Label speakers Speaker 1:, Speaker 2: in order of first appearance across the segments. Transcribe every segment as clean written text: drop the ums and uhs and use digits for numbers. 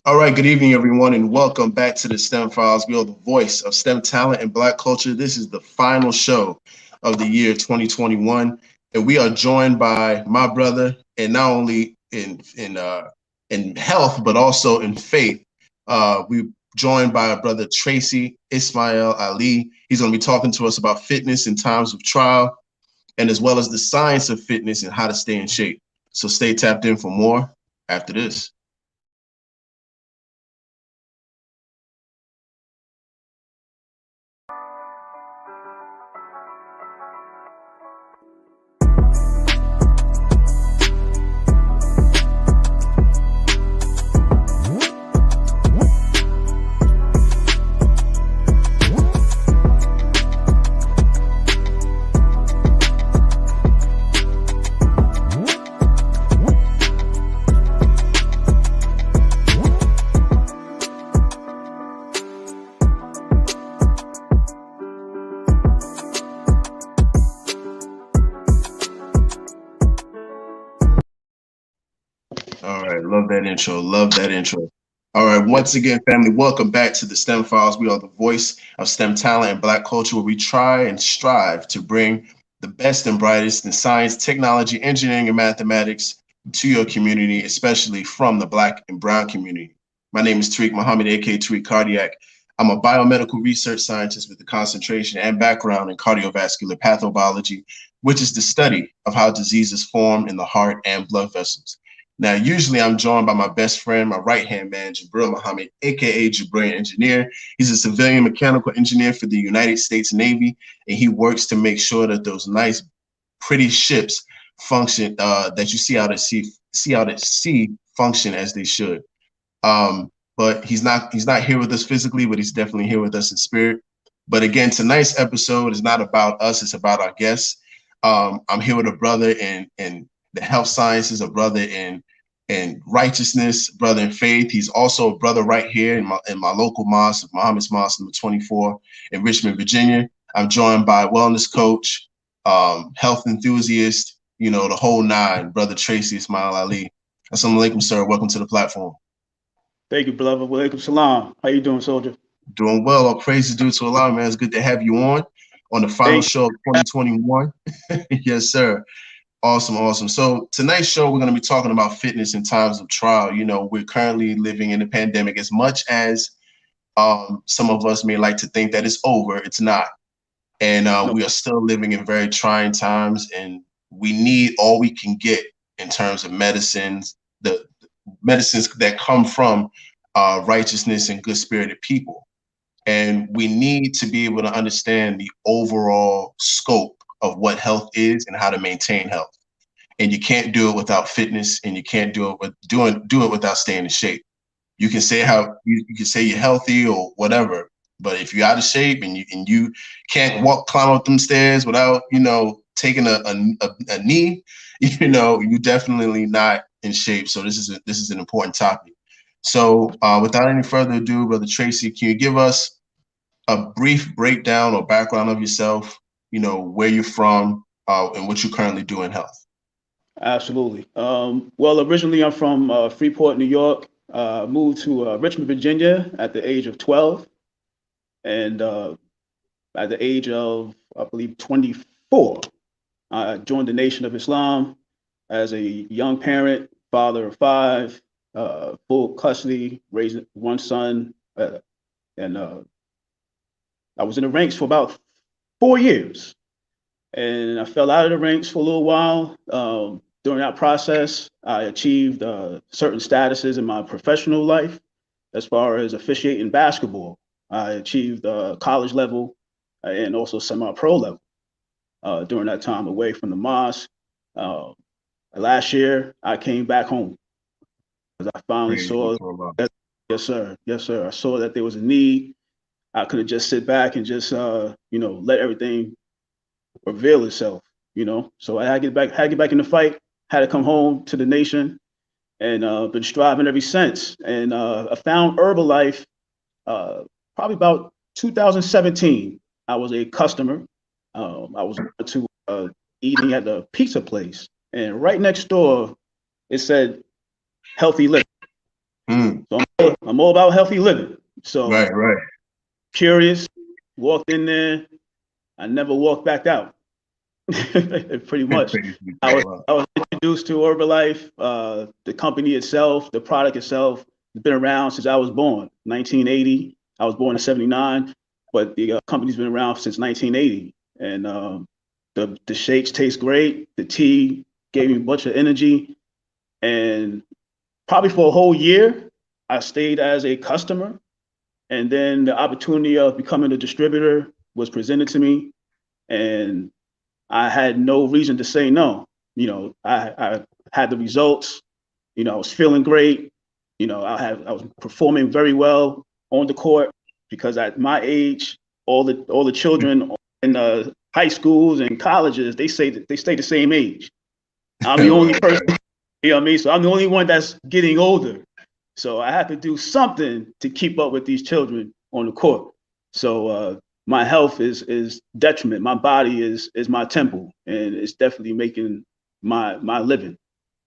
Speaker 1: All right, good evening, everyone, and welcome back to the STEM Files. We are the voice of STEM talent and Black culture. This is the final show of the year 2021, and we are joined by my brother, and not only in health but also in faith. We joined by our brother Tracy Ismail Ali. He's going to be talking to us about fitness in times of trial, and as well as the science of fitness and how to stay in shape. So stay tapped in for more after this. All right, love that intro. Love that intro. All right, once again, family, welcome back to the STEM Files. We are the voice of STEM talent and Black culture, where we try and strive to bring the best and brightest in science, technology, engineering, and mathematics to your community, especially from the Black and Brown community. My name is Tariq Muhammad, aka Tariq Cardiac. I'm a biomedical research scientist with a concentration and background in cardiovascular pathobiology, which is the study of how diseases form in the heart and blood vessels. Now, usually I'm joined by my best friend, my right-hand man, Jabril Muhammad, aka Jabril Engineer. He's a civilian mechanical engineer for the United States Navy, and he works to make sure that those nice, pretty ships function, that you see out at sea function as they should. But he's not here with us physically, but he's definitely here with us in spirit. But again, tonight's episode is not about us; it's about our guests. I'm here with a brother in the health sciences, a brother in righteousness, brother in faith. He's also a brother right here in my local mosque, Muhammad's Mosque number 24 in Richmond, Virginia. I'm joined by wellness coach, health enthusiast, the whole nine, brother Tracy Ismail Ali. Assalamu alaikum, sir. Welcome to the platform.
Speaker 2: Thank you, beloved. Walaikum salam. How you doing, soldier?
Speaker 1: Doing well. All praise is due to Allah, man. It's good to have you on the final
Speaker 2: Thank
Speaker 1: show of 2021. Yes, sir. Awesome, awesome. So tonight's show, we're going to be talking about fitness in times of trial. We're currently living in a pandemic. As much as some of us may like to think that it's over, it's not. And
Speaker 2: no,
Speaker 1: we are still living in very trying times, and we need all we can get in terms of medicines, the medicines that come from righteousness and good-spirited people. And we need to be able to understand the overall scope of what health is and how to maintain health. And you can't do it without fitness, and you can't do it without staying in shape. You can say you can say you're healthy or whatever, but if you're out of shape and you can't climb up them stairs without taking a knee, you're definitely not in shape. So this is an important topic. So without any further ado, Brother Tracy, can you give us a brief breakdown or background of yourself, where you're from, and what you currently do in health?
Speaker 2: absolutely. Well, originally I'm from Freeport, New York. Moved to Richmond, Virginia at the age of 12. And at the age of, I believe, 24, I joined the Nation of Islam as a young parent, father of five, full custody, raising one son. And I was in the ranks for about 4 years. And I fell out of the ranks for a little while. During that process, I achieved certain statuses in my professional life as far as officiating basketball. I achieved college level and also semi-pro level during that time away from the mosque. Last year, I came back home because I finally saw that, yes, sir. Yes, sir. I saw that there was a need. I couldn't just sit back and just, let everything reveal itself, So I had to get back in the fight, had to come home to the nation, and been striving ever since. And I found Herbalife probably about 2017. I was a customer. I was to eating at the pizza place, and right next door it said healthy living. So all about healthy living. So
Speaker 1: Right.
Speaker 2: curious, walked in there. I never walked back out. Pretty much. I was introduced to Herbalife, the company itself, the product itself. It's been around since I was born, 1980. I was born in 79, but the company's been around since 1980. And the shakes taste great. The tea gave me a bunch of energy. And probably for a whole year, I stayed as a customer. And then the opportunity of becoming a distributor was presented to me. And I had no reason to say no. You know, I had the results. You know, I was feeling great. You know, I was performing very well on the court because at my age, all the children in high schools and colleges, they say that they stay the same age. I'm the only person, you know what I mean? So I'm the only one that's getting older. So I have to do something to keep up with these children on the court. So my health is detriment. My body is my temple, and it's definitely making my living,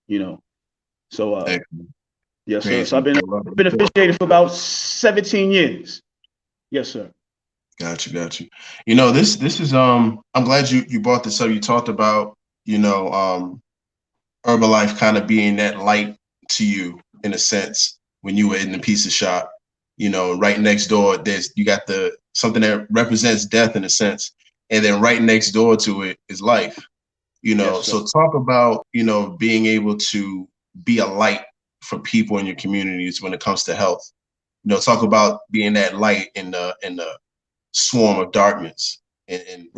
Speaker 2: you know. So yes, sir. So I've been officiated for about 17 years. Yes, sir.
Speaker 1: Got you. You know, this is I'm glad you brought this up. You talked about, you know, Herbalife kind of being that light to you in a sense when you were in the pizza shop. You know, right next door, you got something that represents death in a sense, and then right next door to it is life. You know,
Speaker 2: Yes,
Speaker 1: so talk about, you know, being able to be a light for people in your communities when it comes to health. You know, talk about being that light in the swarm of darkness and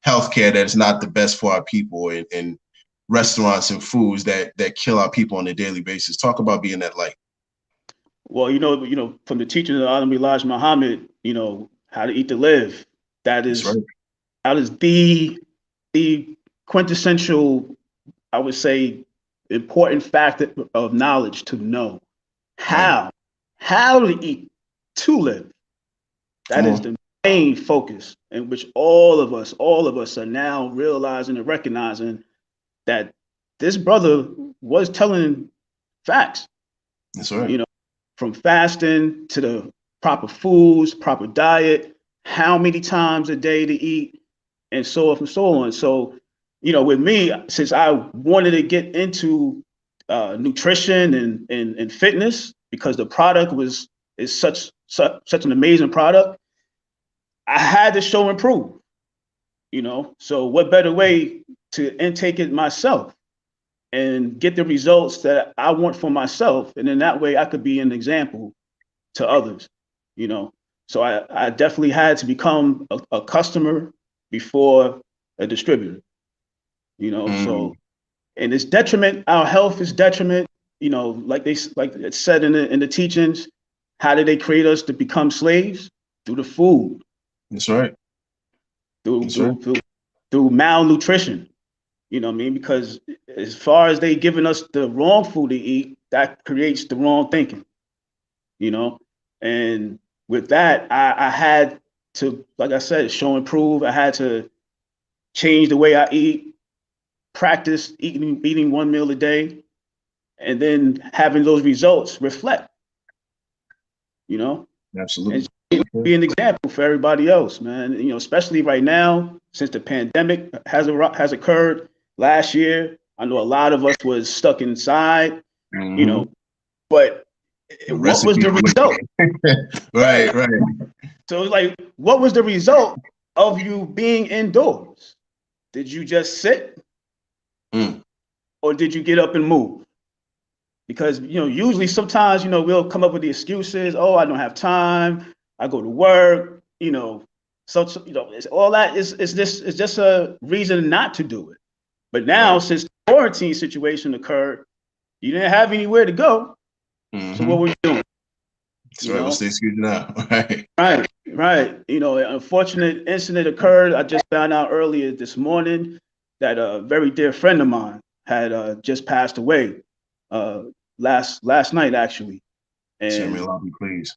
Speaker 1: healthcare that is not the best for our people, and restaurants and foods that kill our people on a daily basis. Talk about being that light.
Speaker 2: Well, you know, from the teaching of Adam Elijah Muhammad, you know, how to eat to live. That
Speaker 1: That's
Speaker 2: is
Speaker 1: right.
Speaker 2: that is the quintessential, I would say, important factor of knowledge to know how to eat to live. That is the main focus in which all of us are now realizing and recognizing that this brother was telling facts.
Speaker 1: That's right.
Speaker 2: You know, from fasting to the proper foods, proper diet, how many times a day to eat, and so forth and so on. So, you know, with me, since I wanted to get into nutrition and fitness because the product is such an amazing product, I had to show and prove. You know, so what better way to intake it myself and get the results that I want for myself, and in that way I could be an example to others. You know, so I definitely had to become a customer before a distributor. You know, so and it's detriment. Our health is detriment. You know, like it's said in the teachings. How did they create us to become slaves? Through the food.
Speaker 1: That's right.
Speaker 2: Through malnutrition. You know what I mean? Because as far as they giving us the wrong food to eat, that creates the wrong thinking. You know, and with that, I had to, like I said, show and prove. I had to change the way I eat, practice eating one meal a day, and then having those results reflect. You know,
Speaker 1: Absolutely.
Speaker 2: and be an example for everybody else, man. You know, especially right now since the pandemic has occurred last year. I know a lot of us was stuck inside. You know, but what was the result?
Speaker 1: Right.
Speaker 2: So like, what was the result of you being indoors? Did you just sit, or did you get up and move? Because, you know, usually sometimes, you know, we'll come up with the excuses. Oh, I don't have time. I go to work. You know, so you know, all that is just a reason not to do it. But now, since the quarantine situation occurred, you didn't have anywhere to go. So what were you doing?
Speaker 1: That's right. What's the excuse now?
Speaker 2: Right. You know, an unfortunate incident occurred. I just found out earlier this morning that a very dear friend of mine had just passed away last night, actually. And
Speaker 1: may Allah be pleased.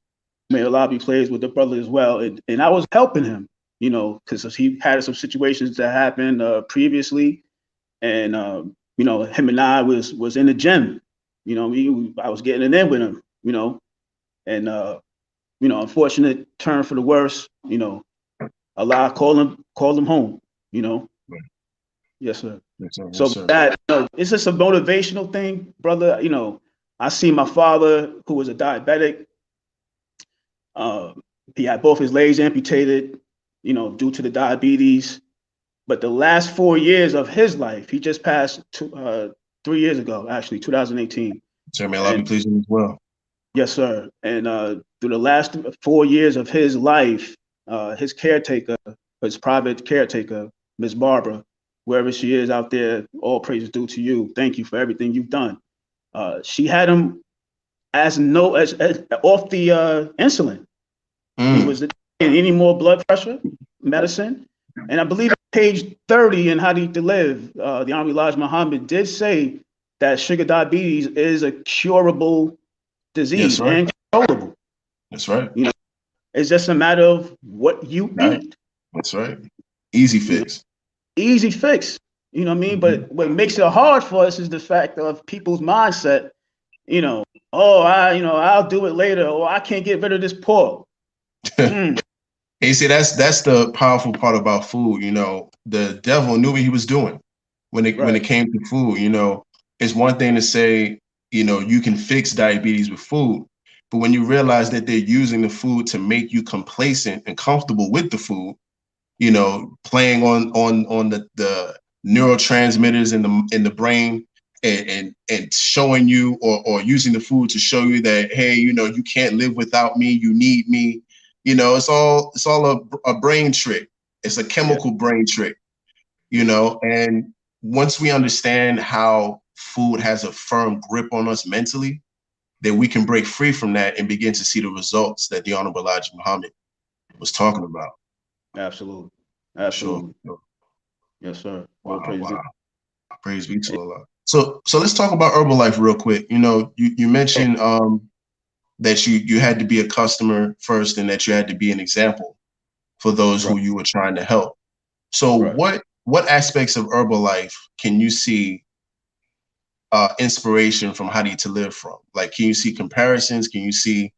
Speaker 2: May Allah be pleased with the brother as well. And I was helping him, you know, because he had some situations that happened previously, and you know, him and I was in the gym. You know, I was getting it in with him. You know, And unfortunate turn for the worse. Allah called him home.
Speaker 1: Right.
Speaker 2: Yes, sir.
Speaker 1: Yes, sir.
Speaker 2: So
Speaker 1: Yes, sir.
Speaker 2: that it's just a motivational thing, brother. I see my father, who was a diabetic. He had both his legs amputated, due to the diabetes. But the last 4 years of his life, he just passed 3 years ago, actually, 2018.
Speaker 1: Sir, may Allah be
Speaker 2: And
Speaker 1: pleased with you as well.
Speaker 2: yes, sir. And through the last 4 years of his life, his caretaker, his private caretaker, Miss Barbara, wherever she is out there, all praise is due to you. Thank you for everything you've done. She had him as off the insulin. He was taking any more blood pressure medicine. And I believe page 30 in How to Eat to Live, the Honorable Elijah Muhammad did say that sugar diabetes is a curable disease.
Speaker 1: Yes, right.
Speaker 2: And controllable.
Speaker 1: That's right.
Speaker 2: It's just a matter of what you eat.
Speaker 1: That's right. Easy fix.
Speaker 2: Easy fix. You know what I mean? But what makes it hard for us is the fact of people's mindset. I'll do it later, or I can't get rid of this pork.
Speaker 1: Hey, see, that's the powerful part about food. The devil knew what he was doing when it came to food. It's one thing to say, you can fix diabetes with food, but when you realize that they're using the food to make you complacent and comfortable with the food, playing on the neurotransmitters in the brain and showing you or using the food to show you that, hey, you can't live without me, you need me. It's all a brain trick. It's a chemical brain trick, and once we understand how food has a firm grip on us mentally, then we can break free from that and begin to see the results that the Honorable Elijah Muhammad was talking about.
Speaker 2: Absolutely.
Speaker 1: Sure.
Speaker 2: Yes, sir.
Speaker 1: Wow. Praise be to Allah. So let's talk about Herbalife real quick. You mentioned that you had to be a customer first and that you had to be an example for those who you were trying to help. So what aspects of Herbalife can you see inspiration from How to Eat to Live from? Like, can you see comparisons? Can you see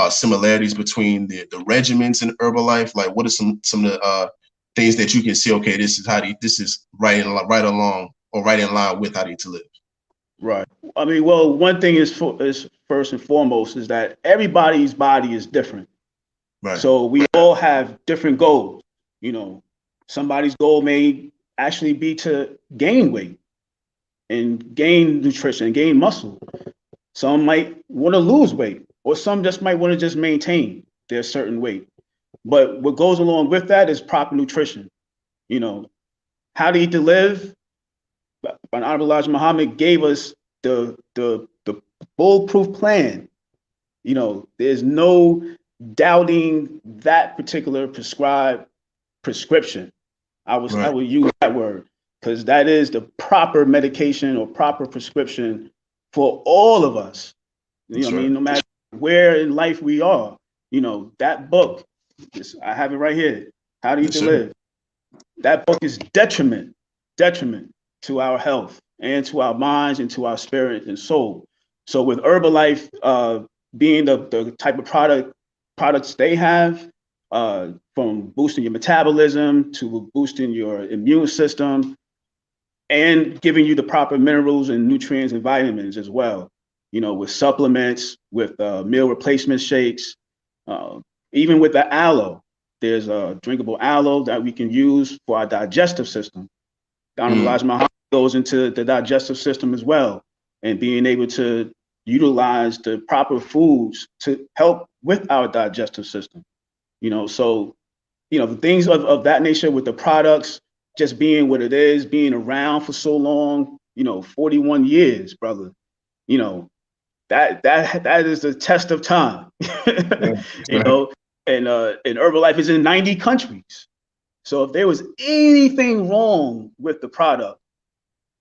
Speaker 1: similarities between the regimens in Herbalife? Like, what are some of the things that you can see? Okay, this is right along or right in line with How to Eat to Live.
Speaker 2: Right. I mean, well, one thing is first and foremost is that everybody's body is different.
Speaker 1: Right.
Speaker 2: So we all have different goals. Somebody's goal may actually be to gain weight and gain nutrition and gain muscle. Some might want to lose weight, or some just might want to just maintain their certain weight. But what goes along with that is proper nutrition. How to Eat to Live, Honorable Elijah Muhammad gave us the bulletproof plan. There's no doubting that particular prescription. I would use that word because that is the proper medication or proper prescription for all of us. I mean, no matter where in life we are. That book, I have it right here, How to Eat to Live. That book is detriment to our health and to our minds and to our spirit and soul. So with Herbalife being the type of products they have, from boosting your metabolism to boosting your immune system and giving you the proper minerals and nutrients and vitamins as well, with supplements, with meal replacement shakes, even with the aloe. There's a drinkable aloe that we can use for our digestive system. Honorable Elijah Muhammad goes into the digestive system as well, and being able to utilize the proper foods to help with our digestive system. So, the things of that nature with the products, just being what it is, being around for so long, 41 years, brother, that is the test of time. And Herbalife is in 90 countries. So if there was anything wrong with the product,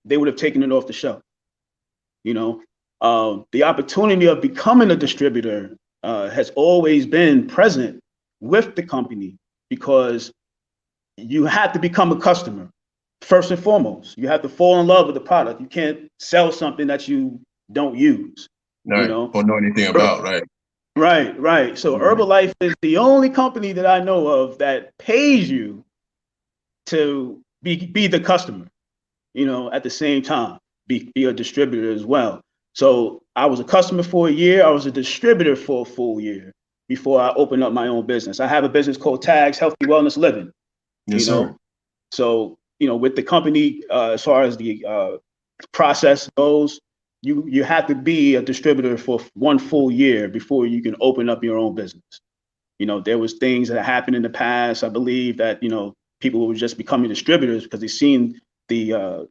Speaker 2: they would have taken it off the shelf. The opportunity of becoming a distributor has always been present with the company because you have to become a customer first and foremost. You have to fall in love with the product. You can't sell something that you don't use,
Speaker 1: or know anything about, right?
Speaker 2: Right, right. So Herbalife is the only company that I know of that pays you to be the customer, at the same time, be a distributor as well. So I was a customer for a year. I was a distributor for a full year before I opened up my own business. I have a business called Tags Healthy Wellness Living,
Speaker 1: Yes, sir.
Speaker 2: So, with the company, as far as the process goes, you have to be a distributor for one full year before you can open up your own business. There was things that happened in the past. I believe that, people were just becoming distributors because they seen the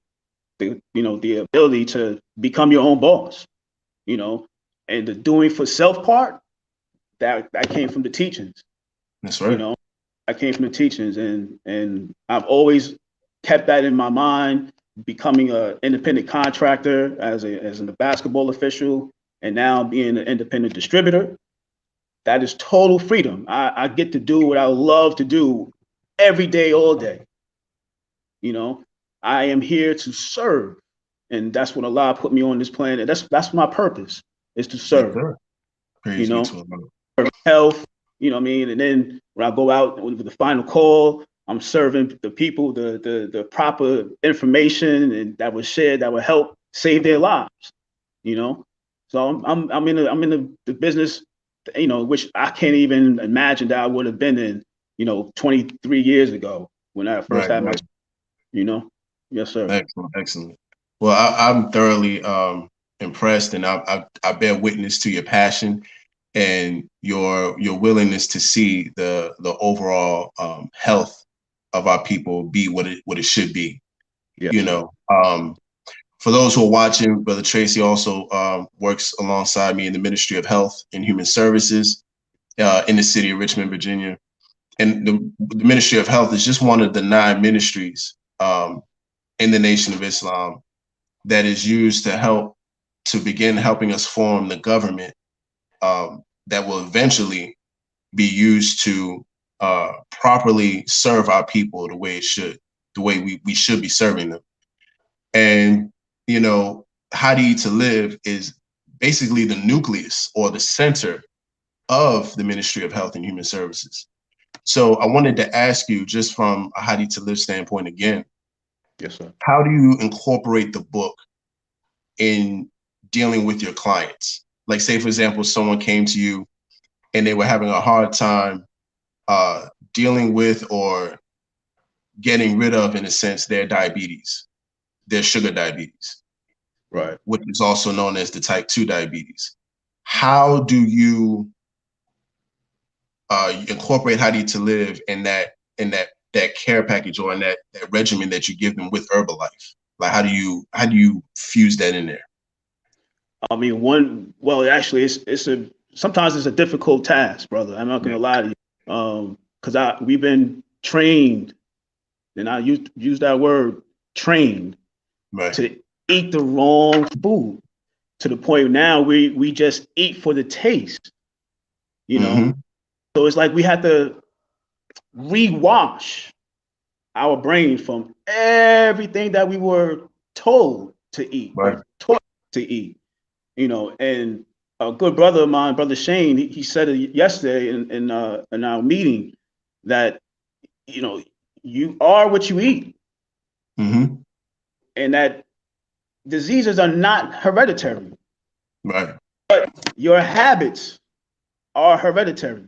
Speaker 2: ability to become your own boss, and the doing for self part that came from the teachings,
Speaker 1: That's
Speaker 2: you
Speaker 1: right.
Speaker 2: know, I came from the teachings, and I've always kept that in my mind. Becoming an independent contractor as a basketball official, and now being an independent distributor, that is total freedom. I get to do what I love to do every day, all day. I am here to serve, and that's what Allah put me on this planet. That's my purpose, is to
Speaker 1: Yes,
Speaker 2: serve.
Speaker 1: sir.
Speaker 2: You
Speaker 1: Praise be
Speaker 2: know,
Speaker 1: to Allah.
Speaker 2: health, what I mean? And then when I go out with the final call, I'm serving the people the proper information and that was shared that will help save their lives, you know. So I'm in the business, which I can't even imagine that I would have been in, 23 years ago when I first
Speaker 1: Right,
Speaker 2: had my,
Speaker 1: right.
Speaker 2: you know. Yes, sir.
Speaker 1: Excellent, excellent. Well, I'm thoroughly impressed, and I bear witness to your passion and your willingness to see the overall health of our people be what it should be.
Speaker 2: Yes,
Speaker 1: You
Speaker 2: sir.
Speaker 1: know, for those who are watching, Brother Tracy also works alongside me in the Ministry of Health and Human Services in the city of Richmond, Virginia. And the Ministry of Health is just one of the 9 ministries in the Nation of Islam that is used to begin helping us form the government that will eventually be used to properly serve our people the way it should, the way we should be serving them. And, How to Eat to Live is basically the nucleus or the center of the Ministry of Health and Human Services. So I wanted to ask you, just from a How to Eat to Live standpoint again,
Speaker 2: Yes, sir.
Speaker 1: how do you incorporate the book in dealing with your clients? Like, say, for example, someone came to you and they were having a hard time dealing with or getting rid of, in a sense, their diabetes, their sugar diabetes,
Speaker 2: Right.
Speaker 1: which is also known as the type 2 diabetes. How do you incorporate How to Eat to Live in that care package, or in that regimen that you give them with Herbalife? Like, how do you fuse that in there?
Speaker 2: I mean, well, actually, sometimes it's a difficult task, brother. I'm not gonna lie to you, because we've been trained, and I use that word, trained,
Speaker 1: Right.
Speaker 2: to eat the wrong food to the point now we just eat for the taste, you know.
Speaker 1: Mm-hmm.
Speaker 2: So it's like we have to rewash our brain from everything that we were told to eat
Speaker 1: Right.
Speaker 2: or taught to eat. And a good brother of mine, Brother Shane, he said it yesterday in our meeting that, you are what you eat,
Speaker 1: Mm-hmm.
Speaker 2: and that diseases are not hereditary.
Speaker 1: Right.
Speaker 2: Your habits are hereditary.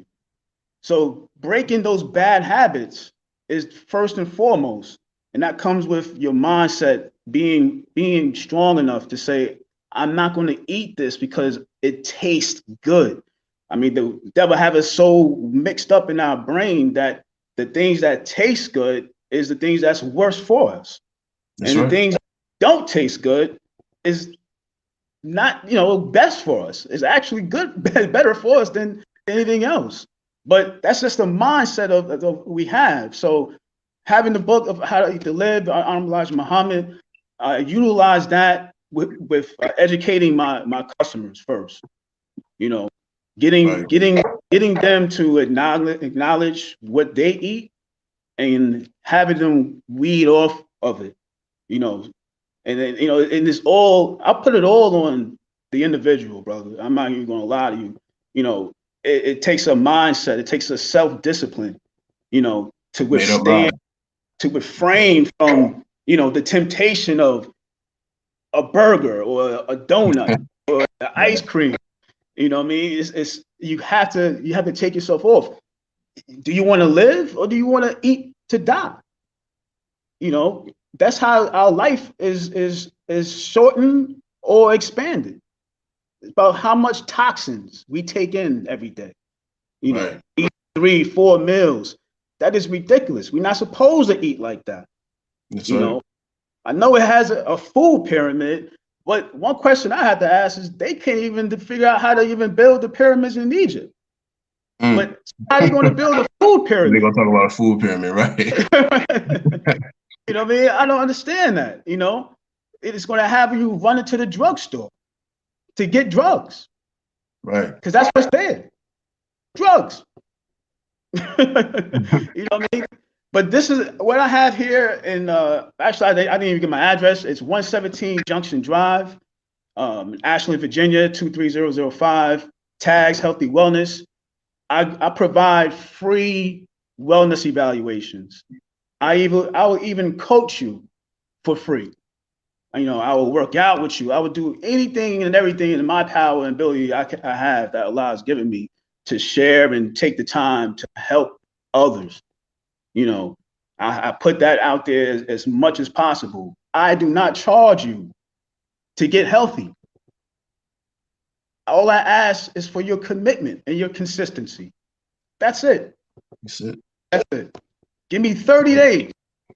Speaker 2: So breaking those bad habits is first and foremost, and that comes with your mindset being strong enough to say, I'm not going to eat this because it tastes good. I mean, the devil have us so mixed up in our brain that the things that taste good is the things that's worse for us,
Speaker 1: That's
Speaker 2: and the
Speaker 1: right.
Speaker 2: things that don't taste good is not, best for us. It's actually good, better for us than anything else. But that's just the mindset of we have. So having the book of How to Eat to Live, Honorable Elijah Muhammad, utilize that with educating my customers first. You know, getting
Speaker 1: Right.
Speaker 2: getting getting them to acknowledge what they eat and having them weed off of it. You know, and then, and it's all, I put it all on the individual, brother. I'm not even gonna lie to you. You know, it takes a mindset, it takes a self-discipline, to
Speaker 1: Made up
Speaker 2: withstand,
Speaker 1: mind.
Speaker 2: to refrain from, the temptation of a burger or a donut or the ice cream. You know what I mean? It's you have to take yourself off. Do you want to live or do you want to eat to die? That's how our life is shortened or expanded. It's about how much toxins we take in every day.
Speaker 1: Right.
Speaker 2: Eat 3-4 meals. That is ridiculous. We're not supposed to eat like that.
Speaker 1: That's right.
Speaker 2: I know it has a food pyramid, but one question I had to ask is they can't even figure out how to even build the pyramids in Egypt. But how are they going to build a food pyramid?
Speaker 1: They're going to talk about a food pyramid, right?
Speaker 2: You know what I mean? I don't understand that. It is going to have you run into the drugstore to get drugs.
Speaker 1: Right.
Speaker 2: Because that's what's there. Drugs. You know what I mean? But this is what I have here in, actually, I didn't even get my address. It's 117 Junction Drive, Ashland, Virginia, 23005, tags Healthy Wellness. I provide free wellness evaluations. I will even coach you for free. I will work out with you. I would do anything and everything in my power and ability I have that Allah has given me to share and take the time to help others. I put that out there as much as possible. I do not charge you to get healthy. All I ask is for your commitment and your consistency. That's it.
Speaker 1: That's it.
Speaker 2: That's it. Give me 30 days.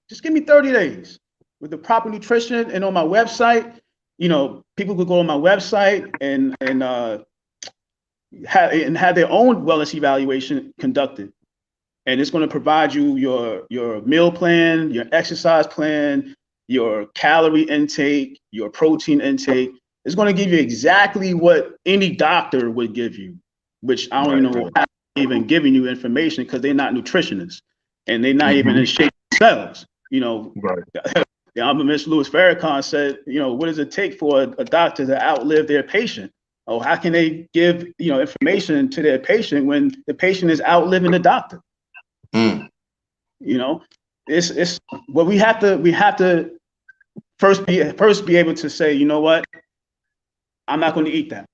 Speaker 2: Just give me 30 days with the proper nutrition. And on my website, people could go on my website and have their own wellness evaluation conducted. And it's going to provide you your meal plan, your exercise plan, your calorie intake, your protein intake. It's going to give you exactly what any doctor would give you, which I don't even know how they're even giving you information because they're not nutritionists and they're not even in shape themselves.
Speaker 1: Right.
Speaker 2: The Honorable Miss Louis Farrakhan said, what does it take for a doctor to outlive their patient? Oh, how can they give information to their patient when the patient is outliving the doctor? It's well, we have to first be able to say, you know what, I'm not going to eat that.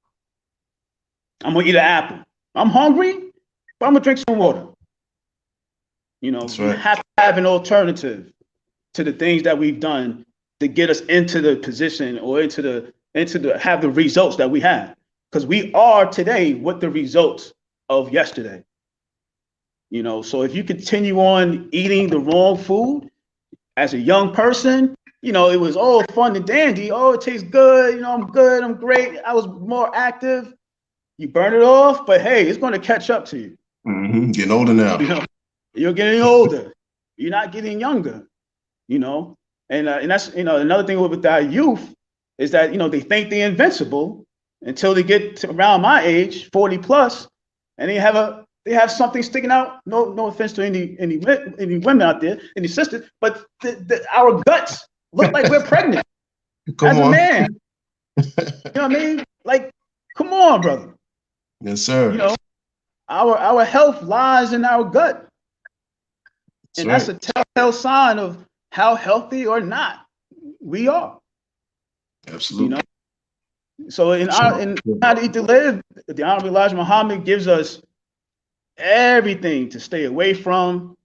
Speaker 2: I'm going to eat an apple. I'm hungry, but I'm going to drink some water.
Speaker 1: That's
Speaker 2: we
Speaker 1: right.
Speaker 2: have to have an alternative to the things that we've done to get us into the position or into the have the results that we have, because we are today what the results of yesterday. So if you continue on eating the wrong food as a young person, it was all fun and dandy. Oh, it tastes good. I'm good. I'm great. I was more active. You burn it off, but hey, it's going to catch up to you.
Speaker 1: Getting older now.
Speaker 2: You're getting older. You're not getting younger. And that's another thing with our youth is that they think they're invincible until they get to around my age, 40 plus, and they have something sticking out. No offense to any women out there, any sisters, but our guts look like we're pregnant as a man. You know what I mean? Like, come on, brother.
Speaker 1: Yes, sir.
Speaker 2: Our health lies in our gut, and that's a telltale sign of how healthy or not we are.
Speaker 1: Absolutely.
Speaker 2: So in How to Eat to Live, the Honorable Elijah Muhammad gives us everything to stay away from,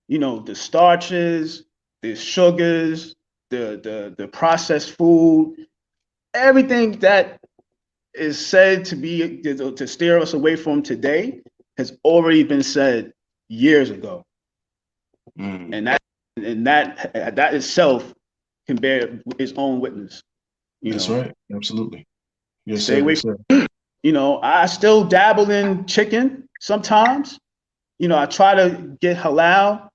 Speaker 2: the starches, the sugars, the processed food, everything that is said to steer us away from today has already been said years ago. And that itself can bear its own witness.
Speaker 1: That's right. Absolutely. Yes,
Speaker 2: stay away from meat. I still dabble in chicken sometimes. I try to get halal,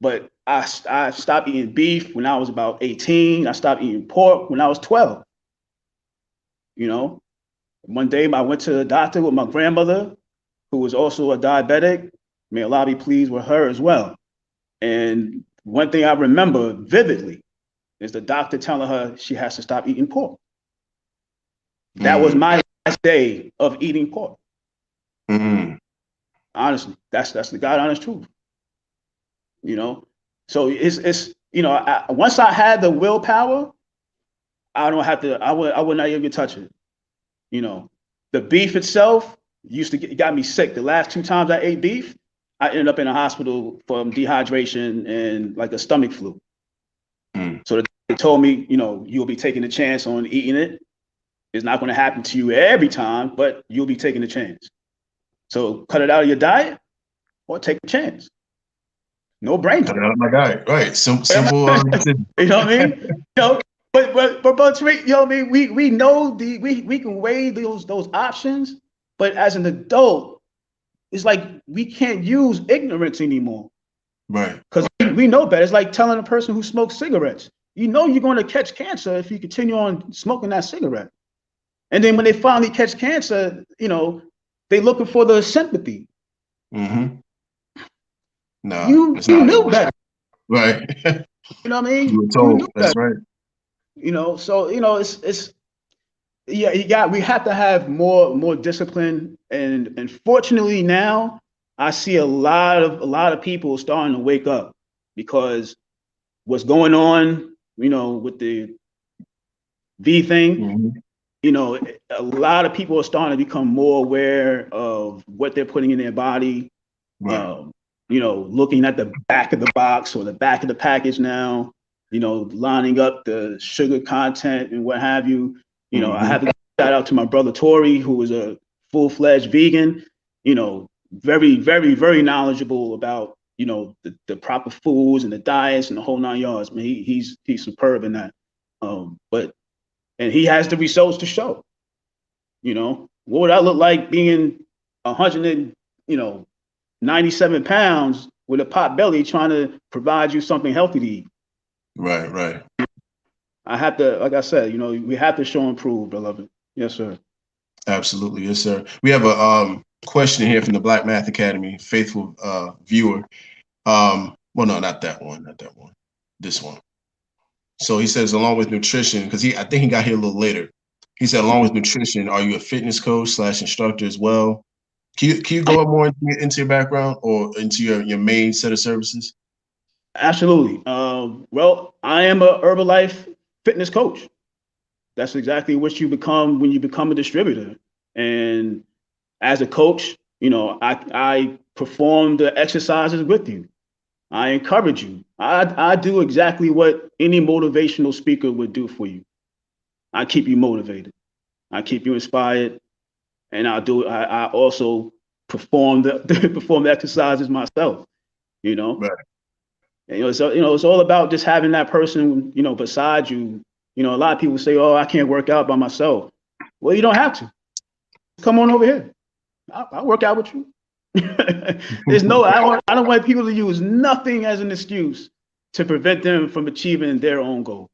Speaker 2: but I stopped eating beef when I was about 18. I stopped eating pork when I was 12. One day I went to the doctor with my grandmother, who was also a diabetic. May Allah be pleased with her as well. And one thing I remember vividly is the doctor telling her she has to stop eating pork. That was my last day of eating pork.
Speaker 1: Mm.
Speaker 2: Honestly, that's the God honest truth. You know, so it's you know, once I had the willpower, I don't have to. I would not even touch it. You know, the beef itself used to got me sick. The last 2 times I ate beef, I ended up in a hospital from dehydration and like a stomach flu.
Speaker 1: Mm.
Speaker 2: So they told me, you know, you'll be taking a chance on eating it. It's not going to happen to you every time, but you'll be taking a chance. So cut it out of your diet or take a chance. No
Speaker 1: Cut
Speaker 2: brainer.
Speaker 1: it out of my diet. Right. Simple.
Speaker 2: You know what I mean? You know, but you know what I mean? We know we can weigh those options, but as an adult, it's like we can't use ignorance anymore
Speaker 1: Right.
Speaker 2: because we know better. It's like telling a person who smokes cigarettes, you know you're going to catch cancer if you continue on smoking that cigarette. And then when they finally catch cancer, you know, they looking for the sympathy.
Speaker 1: Mm-hmm. No,
Speaker 2: You
Speaker 1: it's
Speaker 2: you
Speaker 1: not how it
Speaker 2: knew
Speaker 1: works.
Speaker 2: better.
Speaker 1: Right.
Speaker 2: You know what I mean?
Speaker 1: You were
Speaker 2: You knew
Speaker 1: told. That's
Speaker 2: better.
Speaker 1: right.
Speaker 2: You know, so you know it's yeah, we have to have more discipline, and fortunately now I see a lot of people starting to wake up because what's going on, you know, with the V thing,
Speaker 1: Mm-hmm.
Speaker 2: you know, a lot of people are starting to become more aware of what they're putting in their body.
Speaker 1: Right.
Speaker 2: Um, you know, looking at the back of the box or the back of the package now, you know, lining up the sugar content and what have you. You know, I
Speaker 1: Mm-hmm.
Speaker 2: have to shout out to my brother Tori, who is a full-fledged vegan, you know, very knowledgeable about, you know, the proper foods and the diets and the whole 9 yards. Man, he's superb in that. But and he has the results to show. You know, what would I look like being 100 and, you know, 97 pounds with a pot belly trying to provide you something healthy to eat?
Speaker 1: Right. Right.
Speaker 2: I have to, like I said, you know, we have to show and prove, beloved. Yes, sir.
Speaker 1: Absolutely. Yes, sir. We have a question here from the Black Math Academy, faithful viewer. Well, no, not that one. Not that one. This one. So he says, along with nutrition, because I think he got here a little later. He said, along with nutrition, are you a fitness coach / instructor as well? Can you go up more into your background or into your main set of services?
Speaker 2: Absolutely. Well, I am a Herbalife fitness coach. That's exactly what you become when you become a distributor. And as a coach, you know, I perform the exercises with you. I encourage you. I do exactly what any motivational speaker would do for you. I keep you motivated. I keep you inspired, and I also perform the perform the exercises myself. You know,
Speaker 1: Right.
Speaker 2: and, you know, it's all about just having that person, you know, beside you. You know, a lot of people say, "Oh, I can't work out by myself." Well, you don't have to. Come on over here. I'll work out with you. There's no, I don't want people to use nothing as an excuse to prevent them from achieving their own goals.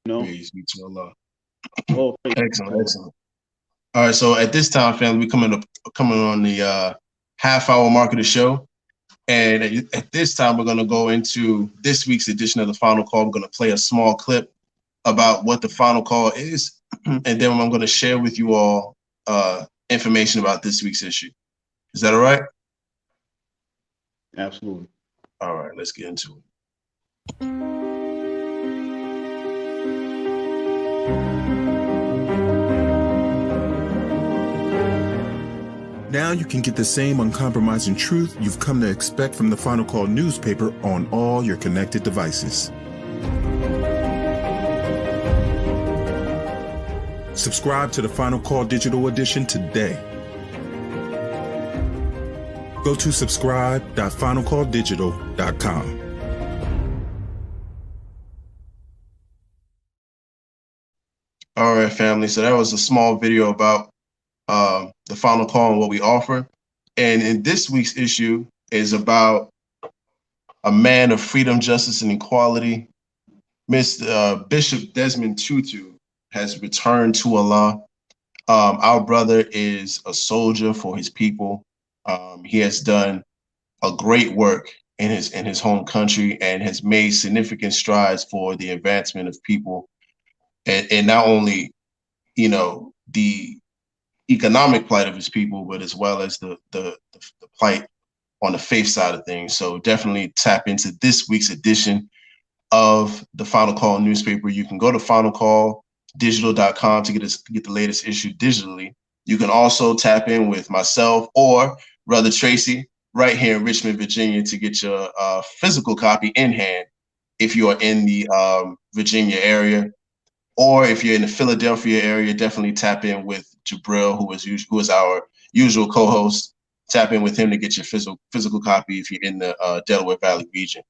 Speaker 2: You know,
Speaker 1: Praise be to Allah.
Speaker 2: oh,
Speaker 1: Excellent, excellent. All right, so at this time, family, we coming on the half-hour mark of the show, and at this time, we're going to go into this week's edition of the Final Call. We're going to play a small clip about what the Final Call is, and then I'm going to share with you all information about this week's issue. Is that all right?
Speaker 2: absolutely.
Speaker 1: All right, let's get into it.
Speaker 3: Now you can get the same uncompromising truth you've come to expect from the Final Call newspaper on all your connected devices. Subscribe to the Final Call Digital Edition today. Go to subscribe.finalcalldigital.com.
Speaker 1: All right, family. So that was a small video about the Final Call and what we offer. And in this week's issue is about a man of freedom, justice, and equality. Bishop Desmond Tutu has returned to Allah. Our brother is a soldier for his people. He has done a great work in his home country and has made significant strides for the advancement of people, and not only, you know, the economic plight of his people, but as well as the plight on the faith side of things. So definitely tap into this week's edition of the Final Call newspaper. You can go to finalcalldigital.com to get the latest issue digitally. You can also tap in with myself or Brother Tracy right here in Richmond, Virginia, to get your physical copy in hand if you are in the Virginia area. Or if you're in the Philadelphia area, definitely tap in with Jabril, who is our usual co-host. Tap in with him to get your physical copy if you're in the Delaware Valley region.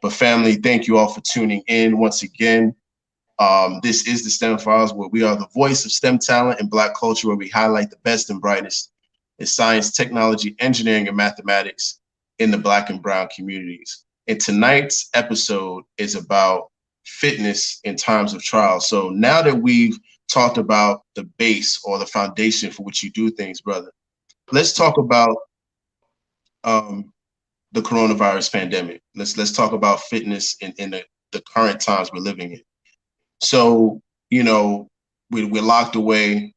Speaker 1: But family, thank you all for tuning in once again. This is the STEM Files, where we are the voice of STEM talent and Black culture, where we highlight the best and brightest in science, technology, engineering, and mathematics in the Black and brown communities. And tonight's episode is about fitness in times of trial. So now that we've talked about the base or the foundation for which you do things, brother, let's talk about the coronavirus pandemic. Let's talk about fitness in the current times we're living in. So, you know, we're locked away.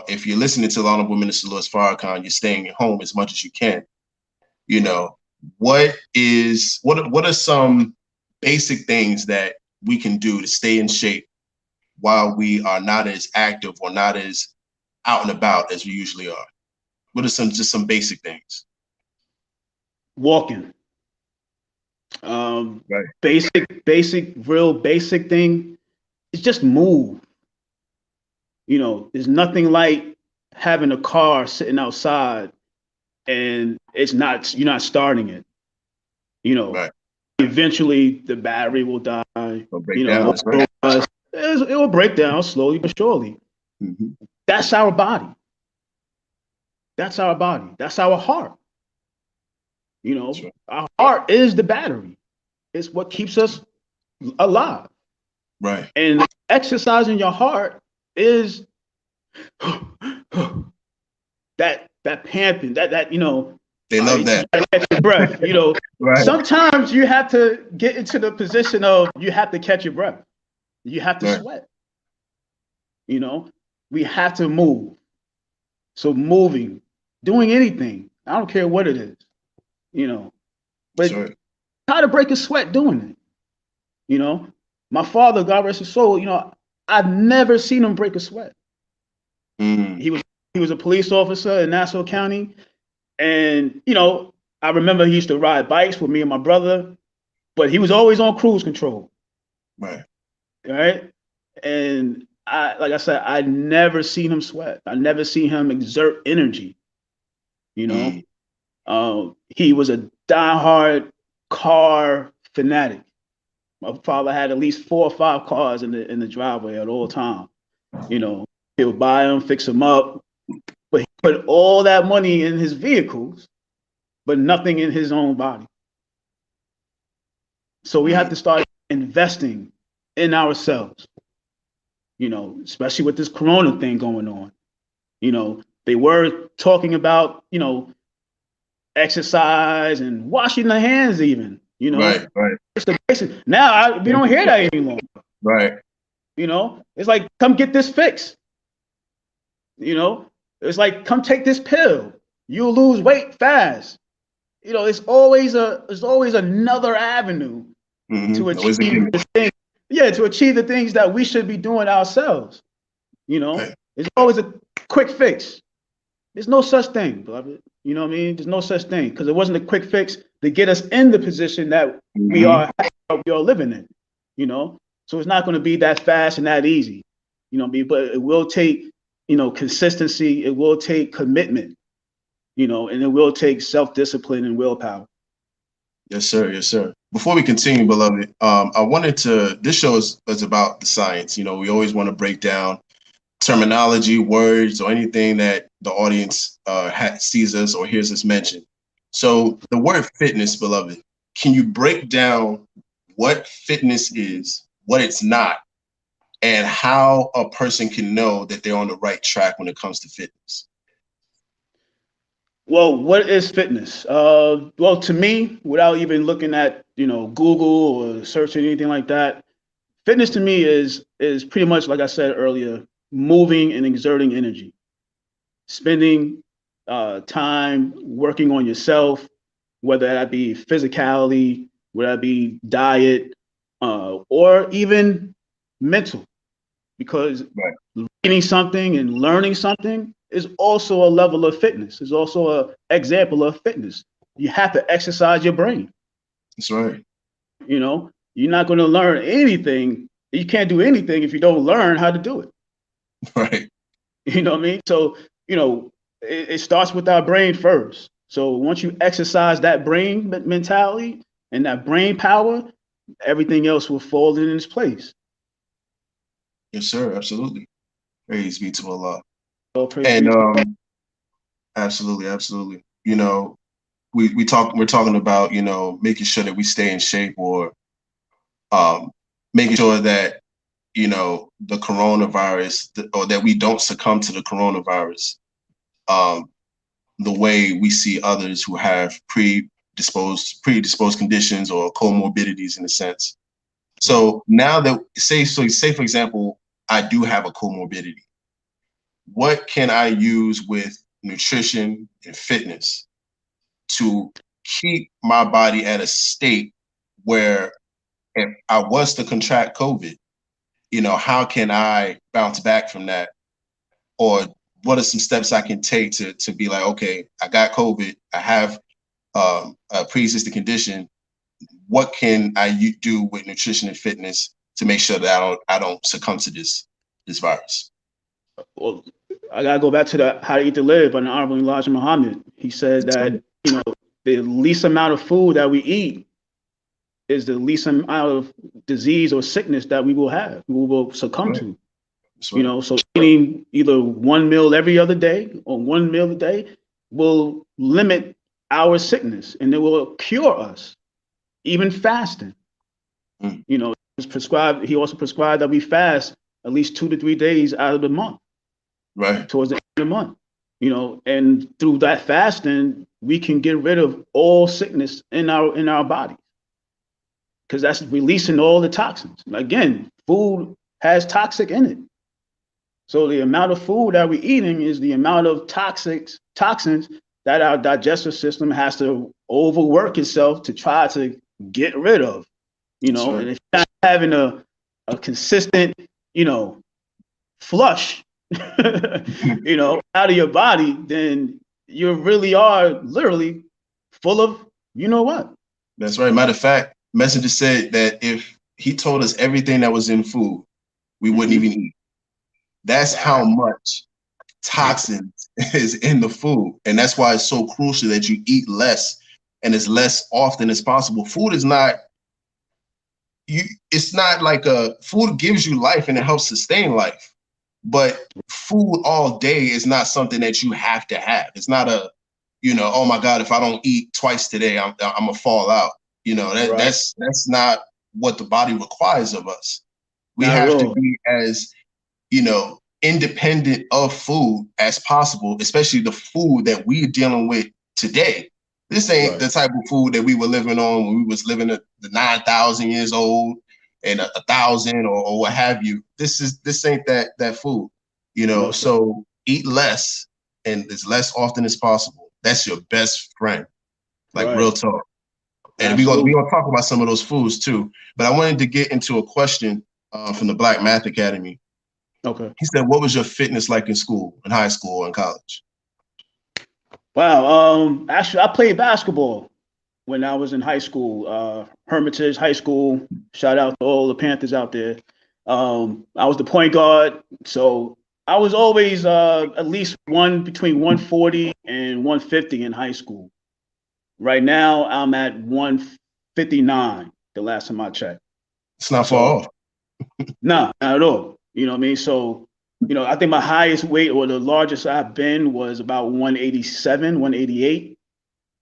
Speaker 1: If you're listening to the Honorable Minister Louis Farrakhan, you're staying at home as much as you can. You know, what are some basic things that we can do to stay in shape while we are not as active or not as out and about as we usually are? What are some basic things?
Speaker 2: Walking.
Speaker 1: Right.
Speaker 2: Real basic thing is just move. You know, there's nothing like having a car sitting outside and you're not starting it. You know,
Speaker 1: right.
Speaker 2: Eventually the battery will die.
Speaker 1: It'll break down. That's right.
Speaker 2: It will break down slowly but surely.
Speaker 1: Mm-hmm.
Speaker 2: That's our body. That's our body. That's our heart. You know, right. Our heart is the battery. It's what keeps us alive.
Speaker 1: Right.
Speaker 2: And exercising your heart is that pamping, that you know.
Speaker 1: They love that.
Speaker 2: Catch your breath. You know,
Speaker 1: right.
Speaker 2: Sometimes you have to get into the position of you have to catch your breath. You have to sweat. You know, we have to move. So moving, doing anything, I don't care what it is, you know, but try to break a sweat doing it. You know, my father, God rest his soul, you know, I've never seen him break a sweat.
Speaker 1: Mm.
Speaker 2: He was a police officer in Nassau County. And, you know, I remember he used to ride bikes with me and my brother, but he was always on cruise control.
Speaker 1: Right.
Speaker 2: Right. And like I said, I never seen him sweat. I never seen him exert energy. You know, he was a diehard car fanatic. My father had at least 4 or 5 cars in the driveway at all time. You know, he would buy them, fix them up, but he put all that money in his vehicles, but nothing in his own body. So we have to start investing in ourselves. You know, especially with this corona thing going on. You know, they were talking about, you know, exercise and washing the hands even, you know.
Speaker 1: Right.
Speaker 2: It's the basic. Now we don't hear that anymore.
Speaker 1: Right.
Speaker 2: You know, it's like, come get this fix. You know, it's like, come take this pill. You'll lose weight fast. You know, there's always another avenue to achieve the thing. Yeah, to achieve the things that we should be doing ourselves. You know, There's always a quick fix. There's no such thing, beloved. You know what I mean? There's no such thing, because it wasn't a quick fix to get us in the position that we are living in. You know, so it's not going to be that fast and that easy. You know what I mean? But it will take, you know, consistency. It will take commitment. You know, and it will take self-discipline and willpower.
Speaker 1: Yes, sir. Yes, sir. Before we continue, beloved, I wanted to, this show is about the science. You know, we always want to break down terminology, words, or anything that the audience sees us or hears us mention. So the word fitness, beloved, can you break down what fitness is, what it's not, and how a person can know that they're on the right track when it comes to fitness?
Speaker 2: Well, what is fitness? Well, to me, without even looking at, you know, Google or searching anything like that, fitness to me is pretty much, like I said earlier, moving and exerting energy. spending time working on yourself, whether that be physicality, whether that be diet, or even mental, because reading something and learning something is also a level of fitness. Is also an example of fitness. You have to exercise your brain.
Speaker 1: That's right.
Speaker 2: You know, you're not going to learn anything. You can't do anything if you don't learn how to do it.
Speaker 1: Right.
Speaker 2: You know what I mean? So, you know, it starts with our brain first. So once you exercise that brain mentality and that brain power, everything else will fall in its place.
Speaker 1: Yes, sir. Absolutely. Praise be to Allah.
Speaker 2: Oh, praise
Speaker 1: And
Speaker 2: be to Allah.
Speaker 1: absolutely, absolutely. You know, we're talking about, you know, making sure that we stay in shape, or making sure that, you know, the coronavirus, or that we don't succumb to the coronavirus the way we see others who have predisposed conditions or comorbidities, in a sense. So now that, say for example, I do have a comorbidity, what can I use with nutrition and fitness to keep my body at a state where, if I was to contract COVID, you know, how can I bounce back from that? Or what are some steps I can take to be like, okay, I got COVID, I have a pre-existing condition. What can I do with nutrition and fitness to make sure that I don't succumb to this virus?
Speaker 2: Well, I gotta go back to the How to Eat to Live by the Honorable Elijah Muhammad. He said that, you know, the least amount of food that we eat is the least amount of disease or sickness that we will succumb to. You know, so eating either one meal every other day or one meal a day will limit our sickness, and it will cure us. Even fasting, you know, he also prescribed that we fast at least 2 to 3 days out of the month,
Speaker 1: right,
Speaker 2: towards the end of the month. You know, and through that fasting, we can get rid of all sickness in our body, because that's releasing all the toxins. Again, food has toxic in it. So the amount of food that we're eating is the amount of toxins that our digestive system has to overwork itself to try to get rid of. You know,
Speaker 1: right.
Speaker 2: And if you're not having a consistent, you know, flush, you know, out of your body, then you really are literally full of, you know what?
Speaker 1: That's right. Matter of fact, Messenger said that if he told us everything that was in food, we wouldn't even eat. That's how much toxins is in the food. And that's why it's so crucial that you eat less and as less often as possible. Food is not, it's not like food gives you life and it helps sustain life. But food all day is not something that you have to have. It's not a, you know, oh my God, if I don't eat twice today, I'm gonna fall out. You know, that's not what the body requires of us. We have to be as, you know, independent of food as possible, especially the food that we're dealing with today. This ain't the type of food that we were living on when we was living at the 9,000 years old and 1,000 or what have you. This ain't that food, you know. So eat less and as less often as possible. That's your best friend, like real talk. And we're gonna talk about some of those foods too. But I wanted to get into a question from the Black Math Academy.
Speaker 2: Okay.
Speaker 1: He said, what was your fitness like in school, in high school or in college?
Speaker 2: Wow. Actually, I played basketball when I was in high school, Hermitage High School. Shout out to all the Panthers out there. I was the point guard. So I was always at least between 140 and 150 in high school. Right now, I'm at 159, the last time I checked.
Speaker 1: It's not far off.
Speaker 2: Nah, not at all. You know what I mean? So, you know, I think my highest weight or the largest I've been was about 187, 188.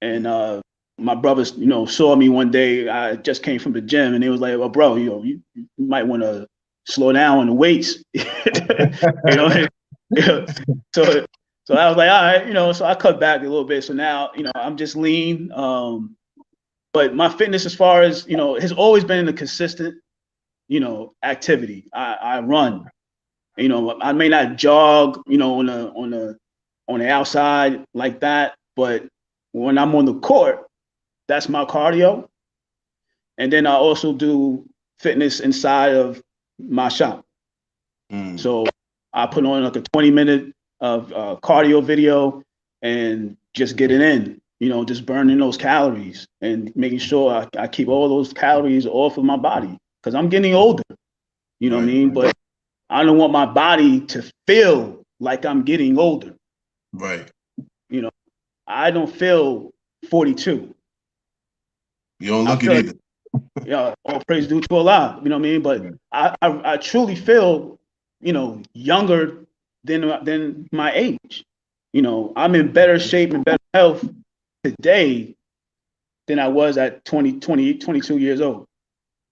Speaker 2: And my brothers, you know, saw me one day. I just came from the gym and they was like, well, bro, you know, you might want to slow down on the weights. You know? So I was like, all right, you know, so I cut back a little bit. So now, you know, I'm just lean. But my fitness, as far as, you know, has always been a consistent, you know, activity. I run. You know, I may not jog, you know, on a on the outside like that, but when I'm on the court, that's my cardio. And then I also do fitness inside of my shop. So I put on like a 20-minute of cardio video and just get it in, you know, just burning those calories and making sure I keep all those calories off of my body because I'm getting older, you know what I mean? But I don't want my body to feel like I'm getting older.
Speaker 1: Right.
Speaker 2: You know, I don't feel 42.
Speaker 1: You don't look it either.
Speaker 2: Yeah, all praise due to Allah, you know what I mean? But I truly feel, you know, younger than my age. You know, I'm in better shape and better health today than I was at 22 years old.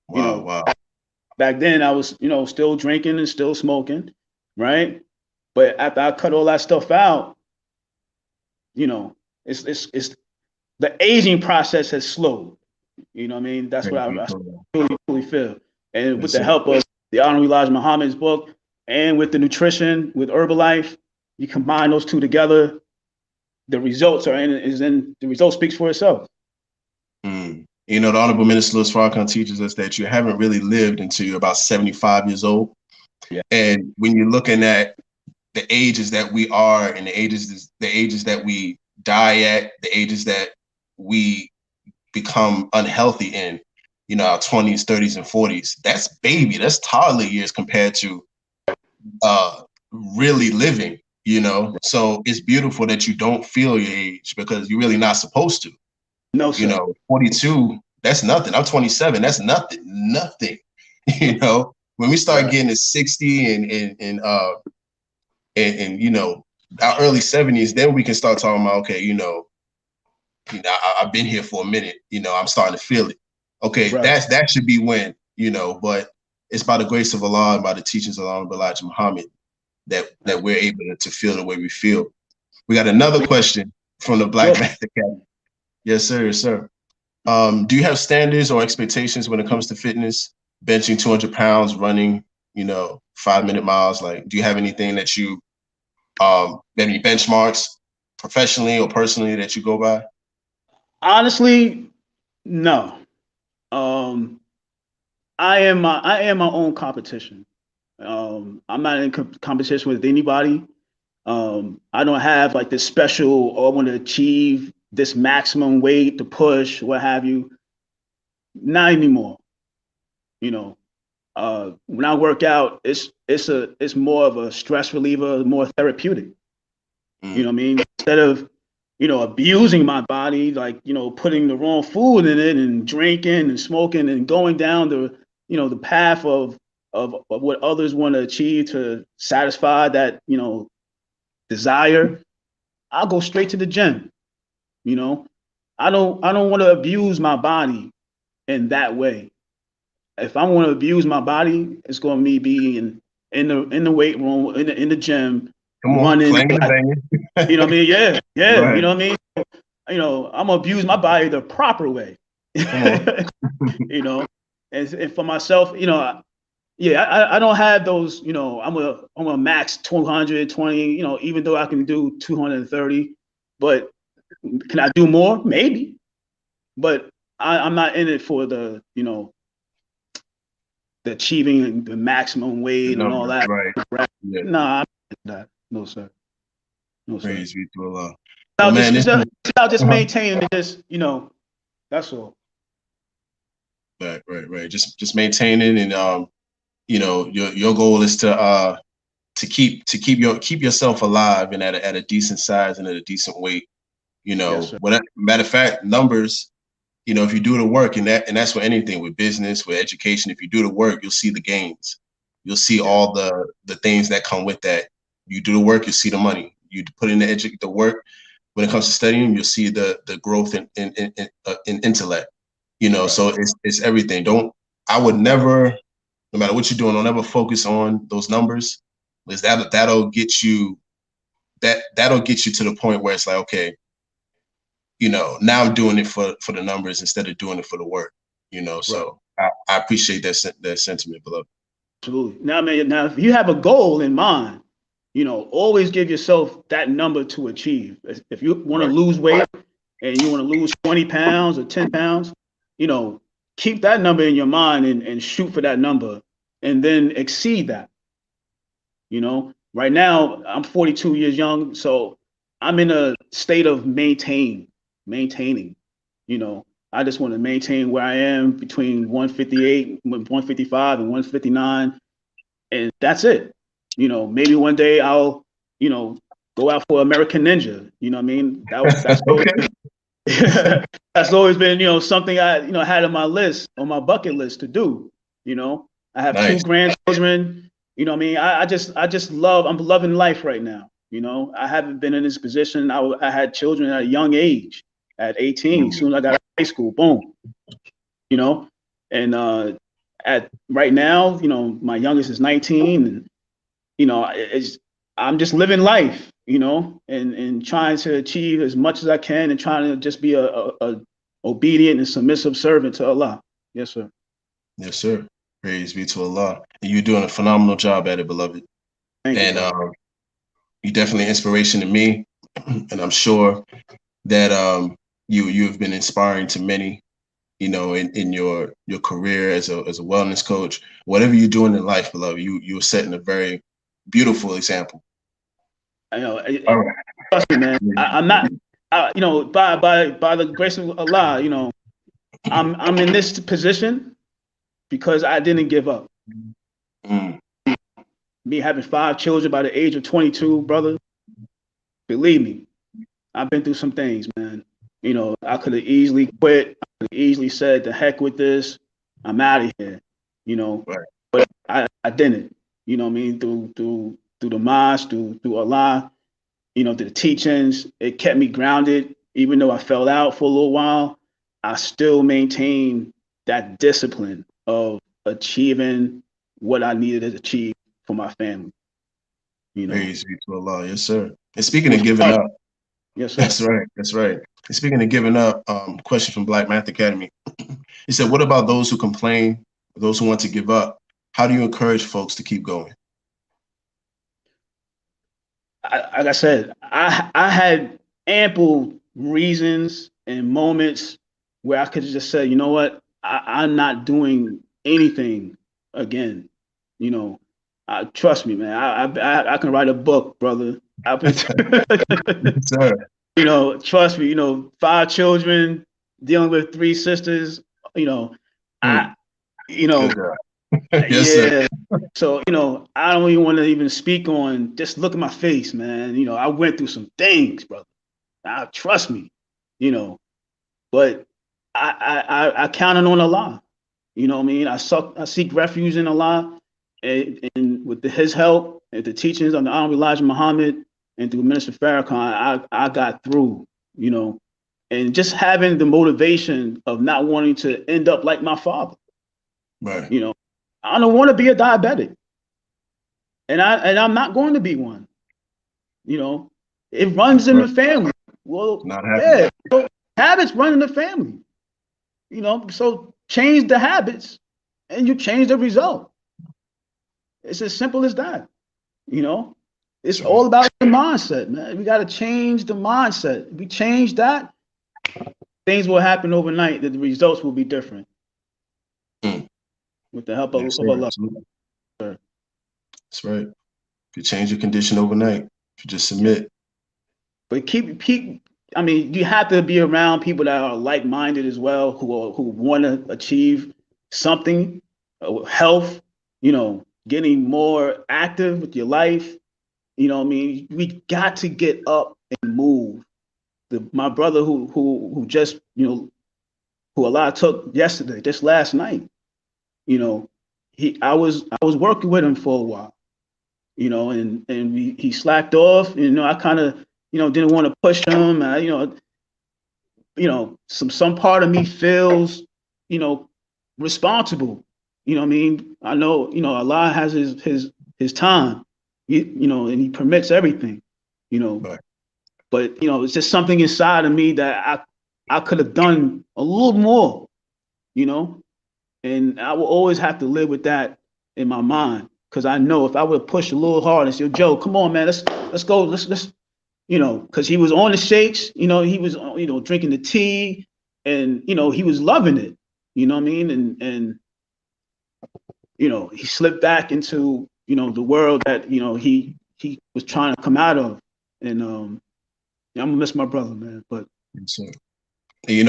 Speaker 1: Wow,
Speaker 2: you know,
Speaker 1: wow.
Speaker 2: Back then I was, you know, still drinking and still smoking, right? But after I cut all that stuff out, you know, it's the aging process has slowed. You know what I mean? That's what I truly feel. And with the help of the Honorable Elijah Muhammad's book and with the nutrition, with Herbalife, you combine those two together, the results the result speaks for itself.
Speaker 1: You know, the Honorable Minister Louis Farrakhan teaches us that you haven't really lived until you're about 75 years old.
Speaker 2: Yeah.
Speaker 1: And when you're looking at the ages that we are and the ages that we die at, the ages that we become unhealthy in, you know, our 20s, 30s, and 40s, that's toddler years compared to really living, you know. So it's beautiful that you don't feel your age because you're really not supposed to.
Speaker 2: No, sir.
Speaker 1: You know, 42, that's nothing. I'm 27, that's nothing. You know, when we start getting to 60 and you know, our early 70s, then we can start talking about, okay, you know, I've been here for a minute, you know, I'm starting to feel it. Okay, that should be when, you know, but it's by the grace of Allah and by the teachings of Allah Elijah Muhammad that we're able to feel the way we feel. We got another question from the Black Man Academy. Yes, sir. Yes, sir. Do you have standards or expectations when it comes to fitness, benching 200 pounds, running, you know, 5-minute miles? Like, do you have anything that you, maybe benchmarks professionally or personally that you go by?
Speaker 2: Honestly, no. I am my own competition. I'm not in competition with anybody. I don't have like this special, or I want to achieve this maximum weight to push, what have you. Not anymore. You know, when I work out, it's more of a stress reliever, more therapeutic. You know what I mean? Instead of, you know, abusing my body, like, you know, putting the wrong food in it and drinking and smoking and going down the, you know, the path of what others want to achieve to satisfy that, you know, desire, I'll go straight to the gym. You know, I don't want to abuse my body in that way. If I want to abuse my body, it's going to be in the weight room, in the gym, running. You know what I mean? Yeah. Right. You know what I mean? You know, I'm gonna abuse my body the proper way. You know, and for myself, you know, I don't have those. You know, I'm a max 220. You know, even though I can do 230, but can I do more? Maybe, but I'm not in it for the, you know, the achieving the maximum weight and all that.
Speaker 1: Right. Yeah.
Speaker 2: Nah, no, sir. No, sir.
Speaker 1: Praise be to Allah.
Speaker 2: I'll just maintain this, you know, that's all.
Speaker 1: Right. Just maintaining, and you know, your goal is to keep yourself alive and at a decent size and at a decent weight. You know, matter of fact, numbers, you know, if you do the work, and that's for anything, with business, with education, if you do the work, you'll see the gains. You'll see all the things that come with that. You do the work, you'll see the money. You put in the work. When it comes to studying, you'll see the growth in intellect. You know, so it's everything. I would never, no matter what you're doing, don't ever focus on those numbers, because that'll get you that'll get you to the point where it's like, okay, you know, now I'm doing it for the numbers instead of doing it for the work. You know, so I appreciate that sentiment, beloved.
Speaker 2: Absolutely. Now, man, if you have a goal in mind, always give yourself that number to achieve. If you want to lose weight and you want to lose 20 pounds or 10 pounds, keep that number in your mind and shoot for that number and then exceed that. Right now I'm 42 years young, so I'm in a state of maintaining. I just want to maintain where I am between 158, 155 and 159. And that's it. Maybe one day I'll, go out for American Ninja. You know what I mean? That's
Speaker 1: Okay.
Speaker 2: that's always been, something I, had on my bucket list to do. I have
Speaker 1: Nice.
Speaker 2: 2 grandchildren. I mean, I just love, I'm loving life right now. I haven't been in this position. I had children at a young age, at 18. Soon as I got out of high school, boom. And at right now, my youngest is 19, and I'm just living life, and trying to achieve as much as I can, and trying to just be a obedient and submissive servant to Allah. Yes, sir.
Speaker 1: Yes, sir. Praise be to Allah. And you're doing a phenomenal job at it, beloved.
Speaker 2: Thank you.
Speaker 1: And you're definitely an inspiration to me, and I'm sure that you've been inspiring to many, in your career as a wellness coach. Whatever you're doing in life, beloved, you're setting a very beautiful example.
Speaker 2: I know.
Speaker 1: All right.
Speaker 2: Trust me, man. I'm not. By the grace of Allah, I'm in this position because I didn't give up. Me having 5 children by the age of 22, brother. Believe me, I've been through some things, man. I could have easily quit. I could have easily said, "The heck with this. I'm out of here."
Speaker 1: Right.
Speaker 2: But I didn't. You know what I mean? Through the mosque, through Allah, through the teachings, it kept me grounded. Even though I fell out for a little while, I still maintained that discipline of achieving what I needed to achieve for my family.
Speaker 1: Praise be to Allah. Yes, sir. And speaking of giving up,
Speaker 2: yes, sir.
Speaker 1: That's right. And speaking of giving up, question from Black Math Academy. He said, "What about those who complain, those who want to give up? How do you encourage folks to keep going?"
Speaker 2: Like I said, I had ample reasons and moments where I could just say, you know what, I'm not doing anything again. Trust me, man. I can write a book, brother.
Speaker 1: Sir.
Speaker 2: Trust me. 5 children, dealing with 3 sisters.
Speaker 1: Yes, sir.
Speaker 2: So, I don't even want to even speak on, just look at my face, man. I went through some things, brother. Trust me, but I counted on Allah. You know what I mean? I seek refuge in Allah, and with His help and the teachings of the Honorable Elijah Muhammad and through Minister Farrakhan, I got through, and just having the motivation of not wanting to end up like my father.
Speaker 1: Right.
Speaker 2: I don't want to be a diabetic, and I'm not going to be one. It runs in the family. Well, yeah, so habits run in the family. So change the habits, and you change the result. It's as simple as that. It's all about the mindset, man. We got to change the mindset. If we change that, things will happen overnight. That the results will be different. With the help of Allah.
Speaker 1: That's right. If you change your condition overnight, if you just submit.
Speaker 2: But I mean, you have to be around people that are like-minded as well, who want to achieve something, health, getting more active with your life. What I mean? We got to get up and move. My brother who just, who Allah took yesterday, just last night, I was working with him for a while, and he slacked off. I kind of, didn't want to push him. Some part of me feels, responsible. What I mean? I know, Allah has his time, and He permits everything,
Speaker 1: Right.
Speaker 2: But it's just something inside of me that I could have done a little more, and I will always have to live with that in my mind. because I know if I would push a little hard and say, Joe, come on, man, let's go, let's because he was on the shakes, he was drinking the tea, and he was loving it, you know what I mean, and he slipped back into the world that he was trying to come out of, and I'm gonna miss my brother, man. But
Speaker 1: I didn't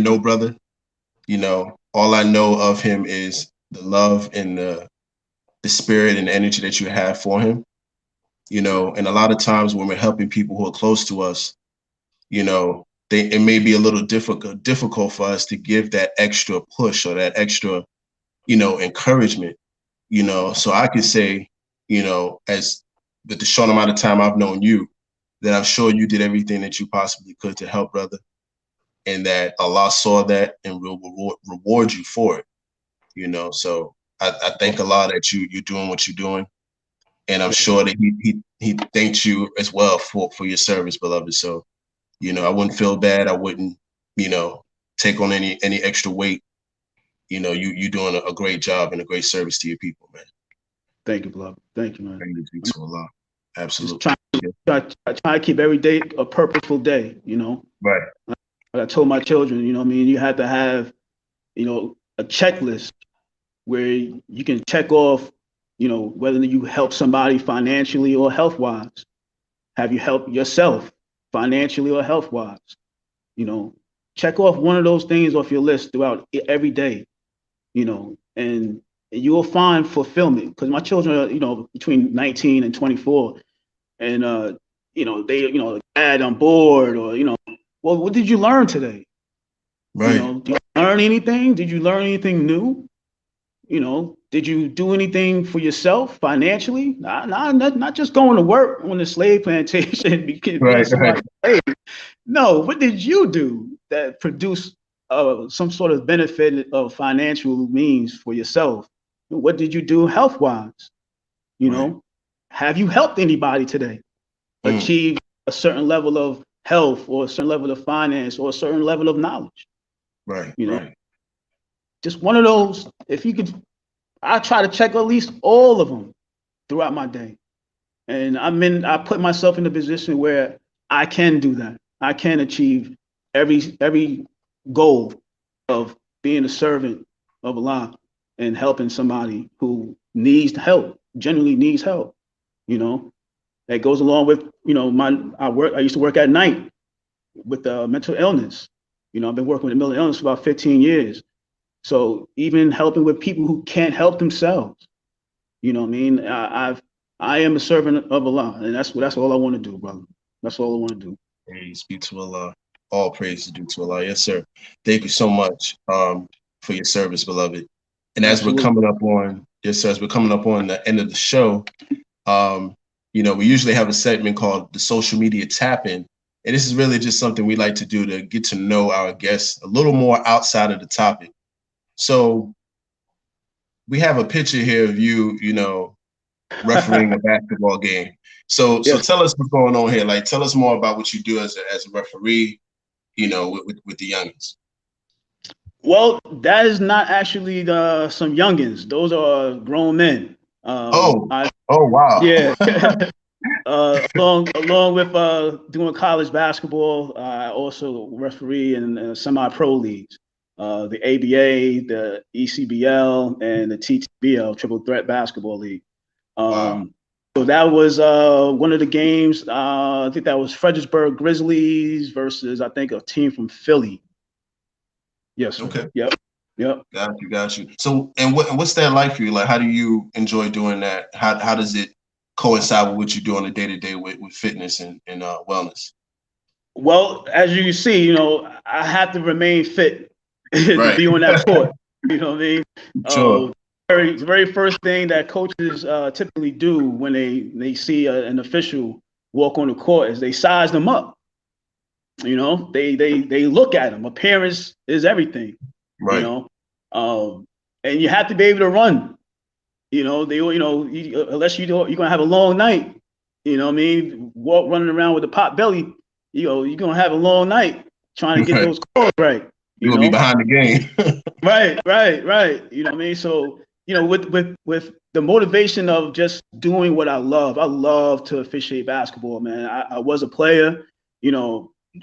Speaker 1: know brother. All I know of him is the love and the spirit and energy that you have for him. And a lot of times when we're helping people who are close to us, it may be a little difficult for us to give that extra push or that extra, encouragement, so I could say, as with the short amount of time I've known you, that I'm sure you did everything that you possibly could to help brother, and that Allah saw that and will reward you for it, so I thank Allah that you're doing what you're doing. And I'm sure that he thanks you as well for your service, beloved. So, I wouldn't feel bad. I wouldn't, take on any extra weight. You're doing a great job and a great service to your people, man.
Speaker 2: Thank you, beloved. Thank you, man.
Speaker 1: Thank you to Allah. Absolutely.
Speaker 2: Try to keep every day a purposeful day,
Speaker 1: Right.
Speaker 2: I told my children, you have to have, a checklist where you can check off, whether you help somebody financially or health-wise. Have you helped yourself financially or health-wise? Check off one of those things off your list throughout every day, and you will find fulfillment. Because my children are, between 19 and 24, and they, Dad, I'm bored, or well, what did you learn today?
Speaker 1: Right.
Speaker 2: Did you learn anything? Did you learn anything new? Did you do anything for yourself financially? Not just going to work on the slave plantation because somebody's slave. No, what did you do that produced some sort of benefit of financial means for yourself? What did you do health-wise? Have you helped anybody today achieve a certain level of health or a certain level of finance or a certain level of knowledge?
Speaker 1: Right.
Speaker 2: Just one of those. If you could, I try to check at least all of them throughout my day, and I put myself in a position where I can do that. I can achieve every goal of being a servant of Allah and helping somebody who needs help, genuinely needs help. That goes along with I used to work at night with mental illness. I've been working with mental illness for about 15 years. So even helping with people who can't help themselves, I am a servant of Allah, and that's all I want to do, brother. That's all I want to do.
Speaker 1: Praise be to Allah. All praise is due to Allah. Yes, sir. Thank you so much for your service, beloved. And as we're coming up on, as we're coming up on the end of the show, we usually have a segment called the social media tap-in. And this is really just something we like to do to get to know our guests a little more outside of the topic. So we have a picture here of you, refereeing a basketball game. So tell us what's going on here. Like, tell us more about what you do as a referee, with the youngins.
Speaker 2: Well, that is not actually some youngins. Those are grown men.
Speaker 1: Oh, wow.
Speaker 2: Yeah. Along with doing college basketball, I also referee in semi-pro leagues, the ABA, the ECBL, and the TTBL, Triple Threat Basketball League.
Speaker 1: Wow.
Speaker 2: So that was one of the games. I think that was Fredericksburg Grizzlies versus, I think, a team from Philly. Yes. Sir.
Speaker 1: Okay.
Speaker 2: Yep.
Speaker 1: Got you. So, and what's that like for you? Like, how do you enjoy doing that? How does it coincide with what you do on a day-to-day with fitness and wellness?
Speaker 2: Well, as you see, I have to remain fit to be on that court. You know what I mean?
Speaker 1: Sure.
Speaker 2: Very first thing that coaches typically do when they see an official walk on the court is they size them up. They look at them. Appearance is everything.
Speaker 1: Right.
Speaker 2: And you have to be able to run. Unless you're gonna have a long night. Running around with a pot belly. You're gonna have a long night trying to get those calls right.
Speaker 1: You'll be behind the game.
Speaker 2: Right. You know what I mean? So with the motivation of just doing what I love. I love to officiate basketball, man. I was a player,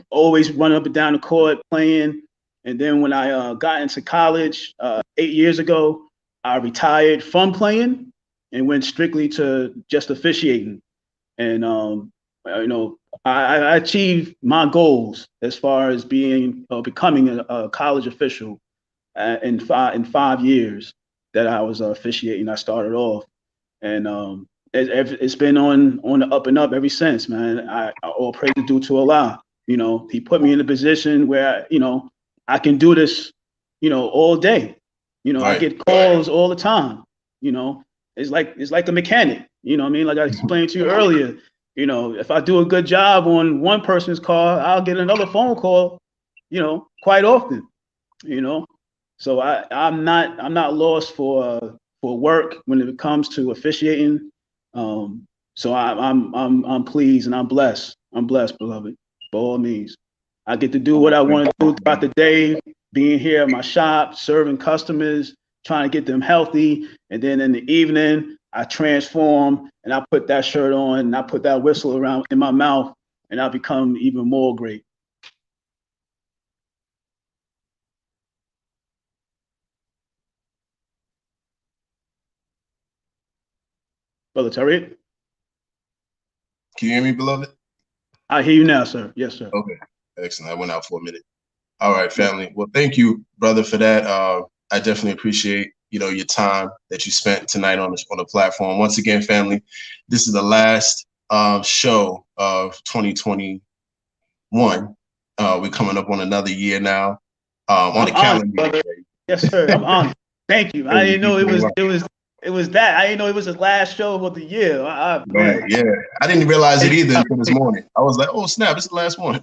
Speaker 2: always running up and down the court playing. And then when I got into college 8 years ago, I retired from playing and went strictly to just officiating. And I achieved my goals as far as becoming a college official in 5 years that I was officiating. I started off, and it's been on the up and up ever since, man. I all praise is due to Allah. He put me in a position where I can do this, all day. Right. I get calls all the time. It's like a mechanic. You know what I mean? Like I explained to you earlier. If I do a good job on one person's car, I'll get another phone call, quite often, So I'm not lost for work when it comes to officiating. So I'm pleased and I'm blessed. I'm blessed, beloved, by all means. I get to do what I want to do throughout the day, being here at my shop, serving customers, trying to get them healthy. And then in the evening, I transform and I put that shirt on and I put that whistle around in my mouth and I become even more great. Brother Tariq?
Speaker 1: Can you hear me, beloved?
Speaker 2: I hear you now, sir. Yes, sir.
Speaker 1: Okay, excellent. I went out for a minute. All right, family. Well, thank you, brother, for that. I definitely appreciate your time that you spent tonight on the platform. Once again, family, this is the last show of 2021. We're coming up on another year now. On the calendar.
Speaker 2: Yes, sir. I'm honored. Thank you. I didn't know it was that. I didn't know it was the last show of the year.
Speaker 1: Right, yeah. I didn't realize it either until this morning. I was like, oh snap, it's the last one.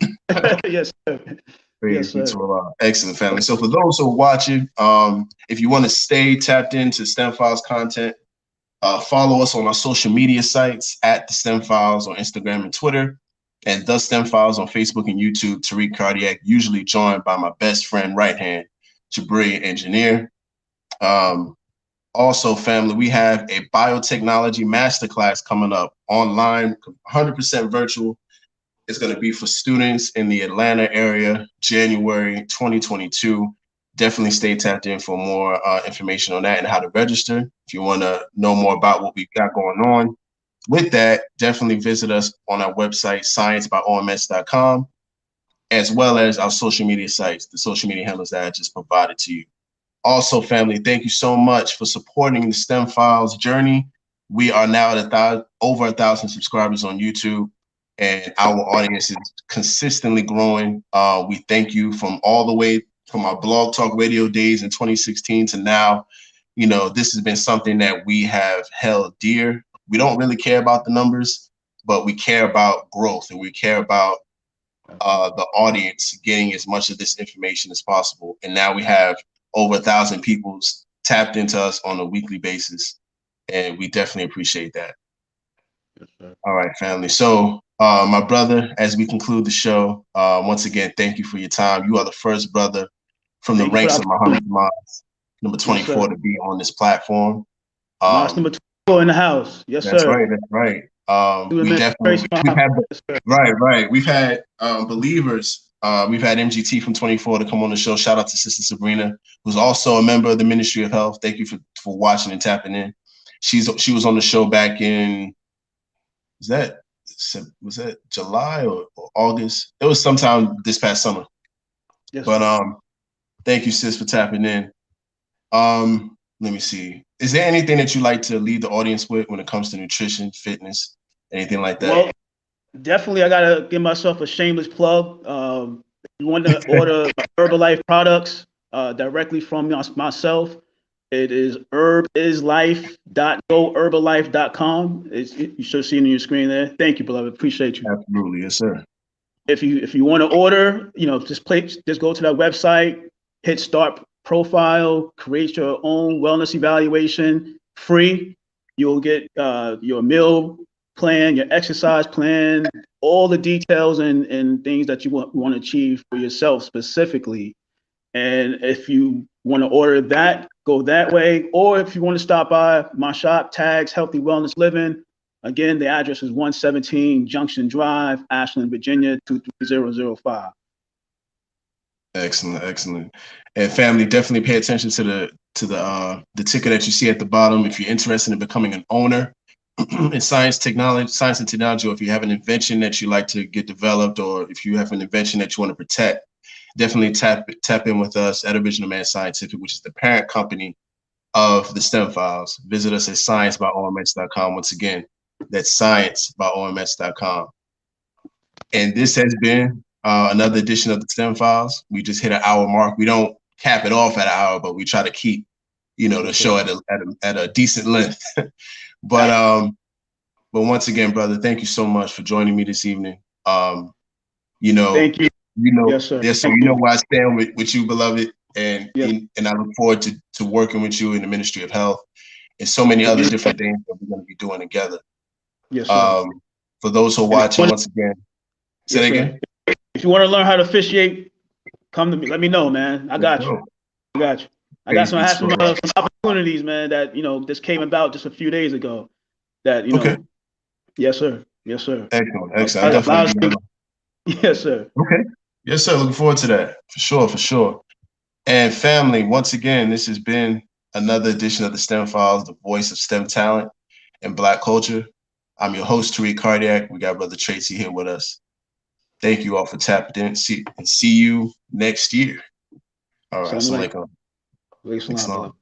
Speaker 2: Yes, sir. Yes, sir.
Speaker 1: Excellent, family. So for those who are watching, if you want to stay tapped into STEM Files content, follow us on our social media sites at the STEM Files on Instagram and Twitter, and the STEM Files on Facebook and YouTube. Tariq Cardiac, usually joined by my best friend right hand, Jabri Engineer. Also, family, we have a biotechnology masterclass coming up online, 100% virtual. It's going to be for students in the Atlanta area, January 2022. Definitely stay tapped in for more information on that and how to register. If you want to know more about what we've got going on with that, definitely visit us on our website, sciencebyOMS.com, as well as our social media sites, the social media handles that I just provided to you. Also, family, thank you so much for supporting the STEM Files journey. We are now at over 1,000 subscribers on YouTube, and our audience is consistently growing. We thank you from all the way from our Blog Talk Radio days in 2016 to now. This has been something that we have held dear. We don't really care about the numbers, but we care about growth and we care about the audience getting as much of this information as possible. And now we have over 1,000 people tapped into us on a weekly basis, and we definitely appreciate that. Yes, all right, family. So, my brother, as we conclude the show, once again, thank you for your time. You are the first brother from the ranks of Muhammad Maz, number 24, yes, to be on this platform.
Speaker 2: Number 24 in the house. Yes,
Speaker 1: that's
Speaker 2: sir.
Speaker 1: Right. That's right. We've had believers. We've had MGT from 24 to come on the show. Shout out to Sister Sabrina, who's also a member of the Ministry of Health. Thank you for watching and tapping in. She was on the show back in, was that July or August? It was sometime this past summer. Yes, but thank you, sis, for tapping in. Let me see. Is there anything that you like to leave the audience with when it comes to nutrition, fitness, anything like that?
Speaker 2: Well, definitely, I gotta give myself a shameless plug. If you want to order Herbalife products directly from myself, it is herbislife.goherbalife.com. You should see it on your screen there. Thank you, beloved. Appreciate you.
Speaker 1: Absolutely, yes, sir.
Speaker 2: If you want to order, just go to that website, hit start profile, create your own wellness evaluation, free. You'll get your meal plan, your exercise plan, all the details and things that you want to achieve for yourself specifically. And if you want to order that go that way. Or if you want to stop by my shop, Tags Healthy Wellness Living. Again, the address is 117 Junction Drive, Ashland, Virginia, 23005.
Speaker 1: Excellent, excellent. And family, definitely pay attention to the ticker that you see at the bottom. If you're interested in becoming an owner in science and technology, or if you have an invention that you like to get developed, or if you have an invention that you want to protect, definitely tap in with us at Original Man Scientific, which is the parent company of the STEM Files. Visit us at sciencebyomx.com. Once again, that's sciencebyomx.com. And this has been another edition of the STEM Files. We just hit an hour mark. We don't cap it off at an hour, but we try to keep, the show at a decent length. But once again, brother, thank you so much for joining me this evening.
Speaker 2: Thank you.
Speaker 1: Yes, sir. Yes, sir. You know where I stand with you, beloved, and I look forward to working with you in the Ministry of Health and so many other different things that we're going to be doing together.
Speaker 2: Yes, sir.
Speaker 1: For those who are watching, once again, say that again.
Speaker 2: If you want to learn how to officiate, come to me. Let me know, man. I got you. I got some opportunities, man, that just came about just a few days ago. That
Speaker 1: Okay.
Speaker 2: Yes, sir. Yes, sir.
Speaker 1: Excellent. I definitely.
Speaker 2: Yes, sir.
Speaker 1: Okay. Yes, sir. Looking forward to that. For sure. And family, once again, this has been another edition of the STEM Files, the voice of STEM talent and Black culture. I'm your host, Tariq Cardiac. We got Brother Tracy here with us. Thank you all for tapping in. See you next year. All right. Assalamu alaikum.